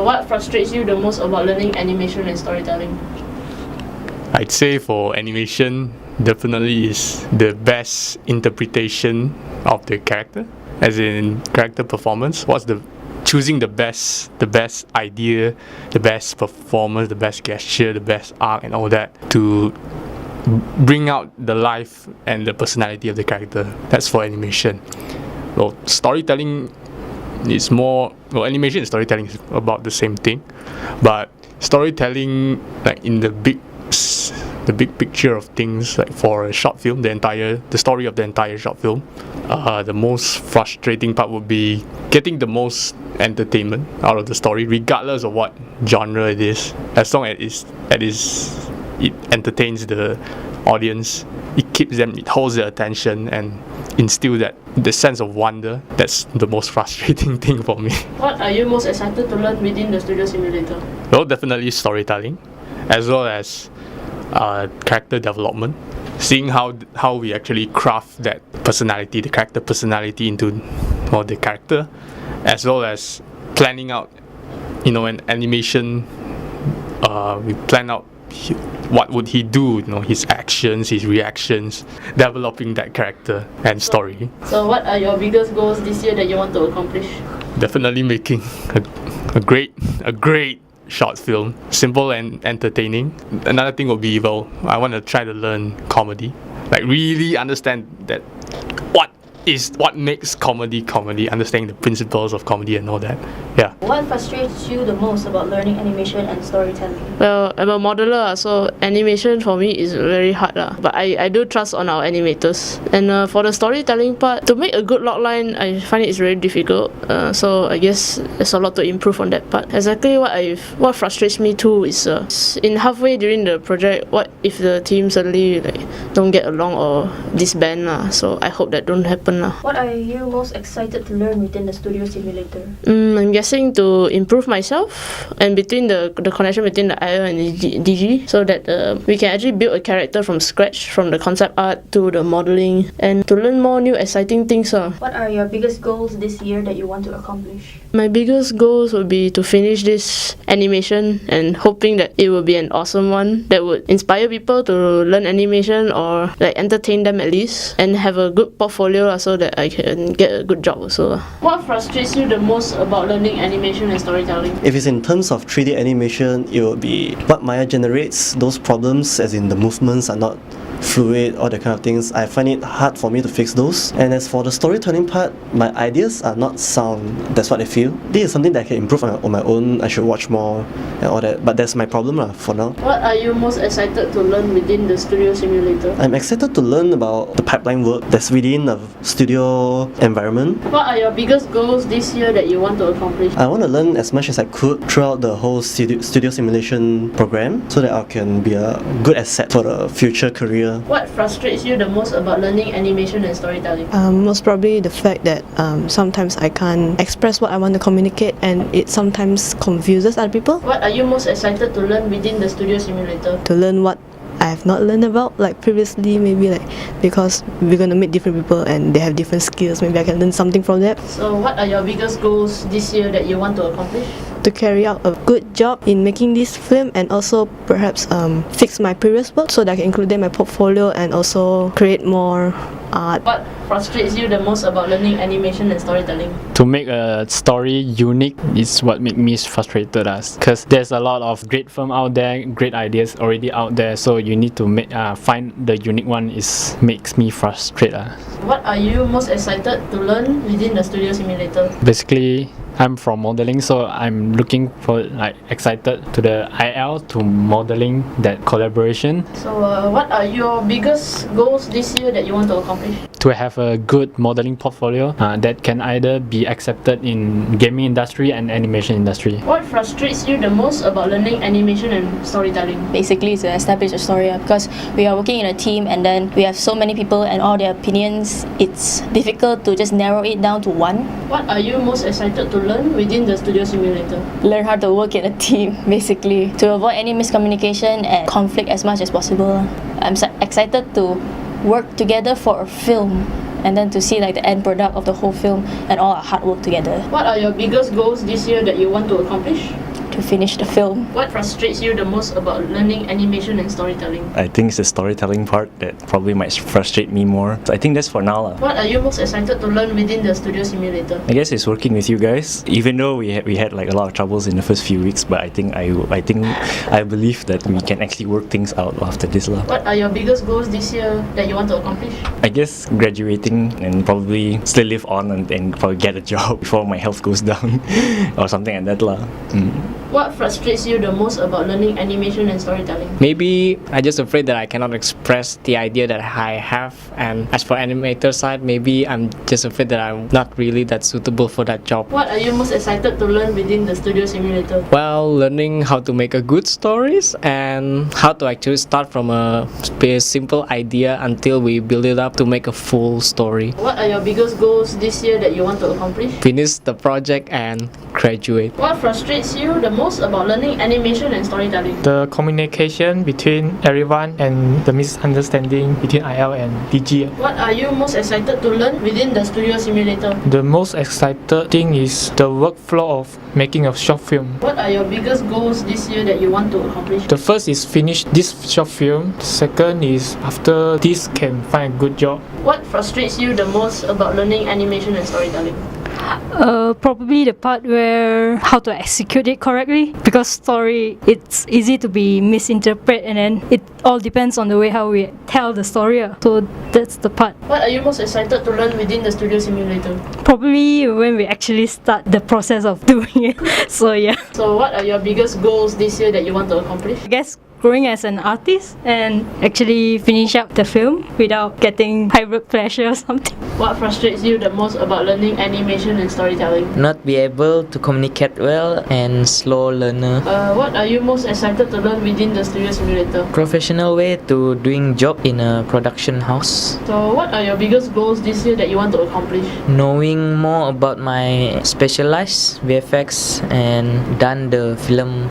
What frustrates you the most about learning animation and storytelling? I'd say for animation, definitely is the best interpretation of the character, as in character performance. Choosing the best idea, the best performance, the best gesture, the best arc, and all that to bring out the life and the personality of the character. That's for animation. Well, storytelling is more. Well, animation and storytelling is about the same thing, but storytelling, like in the big picture of things, like for a short film, the story of the entire short film, the most frustrating part would be getting the most entertainment out of the story, regardless of what genre it is. As long as it entertains the audience, it holds their attention and instill the sense of wonder. That's the most frustrating thing for me. What are you most excited to learn within the studio simulator? Well, definitely storytelling, as well as character development, seeing how we actually craft that personality, the character personality into the character, as well as planning out, an animation. We plan out what would he do, his actions, his reactions, developing that character and story. So what are your biggest goals this year that you want to accomplish? Definitely making a great short film, simple and entertaining. Another thing would be, I want to try to learn comedy, like really understand that what makes comedy, understanding the principles of comedy and all that. Yeah. What frustrates you the most about learning animation and storytelling? Well, I'm a modeler, so animation for me is very hard. But I do trust on our animators. And for the storytelling part, to make a good logline, I find it is very difficult. So I guess there's a lot to improve on that part. Exactly what frustrates me too is in halfway during the project, what if the team suddenly don't get along or disband. So I hope that don't happen. What are you most excited to learn within the studio simulator? I'm guessing to improve myself and between the connection between the IO and the DG, so that we can actually build a character from scratch, from the concept art to the modeling, and to learn more new exciting things. What are your biggest goals this year that you want to accomplish? My biggest goals would be to finish this animation and hoping that it will be an awesome one that would inspire people to learn animation or entertain them at least, and have a good portfolio so that I can get a good job also. What frustrates you the most about learning animation and storytelling? If it's in terms of 3D animation, it will be what Maya generates, those problems as in the movements are not fluid, all that kind of things. I find it hard for me to fix those. And as for the storytelling part, my ideas are not sound. That's what I feel. This is something that I can improve on my own. I should watch more and all that. But that's my problem for now. What are you most excited to learn within the studio simulator? I'm excited to learn about the pipeline work that's within the studio environment. What are your biggest goals this year that you want to accomplish? I want to learn as much as I could throughout the whole studio simulation program, so that I can be a good asset for the future career. What frustrates you the most about learning animation and storytelling? Most probably the fact that sometimes I can't express what I want to communicate, and it sometimes confuses other people. What are you most excited to learn within the studio simulator? To learn what I have not learned about, previously, maybe because we're going to meet different people and they have different skills, maybe I can learn something from that. So what are your biggest goals this year that you want to accomplish? To carry out a good job in making this film, and also perhaps fix my previous work so that I can include them in my portfolio and also create more art. What frustrates you the most about learning animation and storytelling? To make a story unique is what makes me frustrated, because there's a lot of great film out there, great ideas already out there, so you need to find the unique one makes me frustrated. What are you most excited to learn within the studio simulator? Basically, I'm from modeling, so I'm looking for excited to the IL to modeling, that collaboration. So what are your biggest goals this year that you want to accomplish? To have a good modeling portfolio that can either be accepted in gaming industry and animation industry. What frustrates you the most about learning animation and storytelling? Basically, to establish a story, because we are working in a team and then we have so many people and all their opinions. It's difficult to just narrow it down to one. What are you most excited to learn within the studio simulator? Learn how to work in a team, basically, to avoid any miscommunication and conflict as much as possible. I'm excited to work together for a film, and then to see the end product of the whole film and all our hard work together. What are your biggest goals this year that you want to accomplish? to finish the film. What frustrates you the most about learning animation and storytelling? I think it's the storytelling part that probably might frustrate me more. So I think that's for now lah. What are you most excited to learn within the studio simulator? I guess it's working with you guys. Even though we had like a lot of troubles in the first few weeks, but I believe that we can actually work things out after this lah. What are your biggest goals this year that you want to accomplish? I guess graduating and probably still live on and probably get a job before my health goes down or something like that lah. What frustrates you the most about learning animation and storytelling? Maybe I'm just afraid that I cannot express the idea that I have, and as for animator side, maybe I'm just afraid that I'm not really that suitable for that job. What are you most excited to learn within the studio simulator? Well, learning how to make a good stories and how to actually start from a simple idea until we build it up to make a full story. What are your biggest goals this year that you want to accomplish? Finish the project and graduate. What frustrates you the most about learning animation and storytelling? The communication between everyone and the misunderstanding between IL and DG. What are you most excited to learn within the studio simulator? The most excited thing is the workflow of making a short film. What are your biggest goals this year that you want to accomplish? The first is finish this short film. The second is after this can find a good job. What frustrates you the most about learning animation and storytelling? Probably the part where how to execute it correctly, because story, it's easy to be misinterpreted, and then it all depends on the way how we tell the story. So that's the part. What are you most excited to learn within the studio simulator? Probably when we actually start the process of doing it. So yeah. So what are your biggest goals this year that you want to accomplish? I guess growing as an artist and actually finish up the film without getting high blood pressure or something. What frustrates you the most about learning animation and storytelling? Not be able to communicate well and slow learner. What are you most excited to learn within the studio simulator? Professional way to doing job in a production house. So what are your biggest goals this year that you want to accomplish? Knowing more about my specialized VFX and done the film